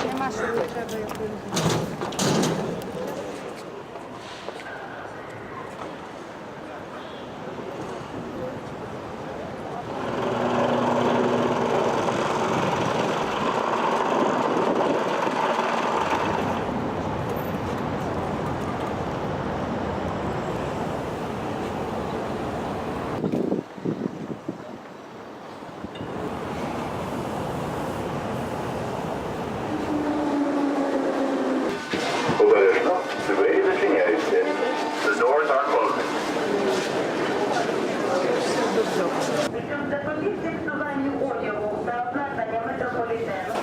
Нема, що не треба якось. Обережно, двері зачиняються. The doors are closing. Щоб запобігти псуванню одягу та обладнання метрополітену,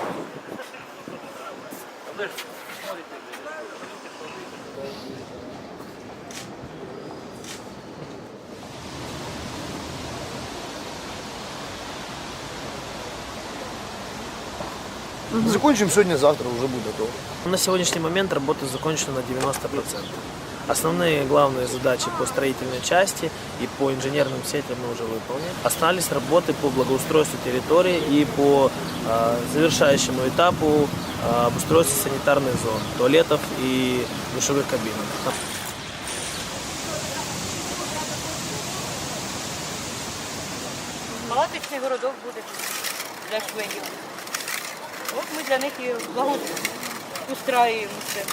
Закончим сегодня-завтра, уже будет готово. На сегодняшний момент работа закончена на 90%. Основные главные задачи по строительной части и по инженерным сетям мы уже выполнили. Остались работы по благоустройству территории и по завершающему этапу обустройства санитарных зон, туалетов и душевых кабинок. Палаточний городок буде для шведів. От ми для них і благоустраюємося.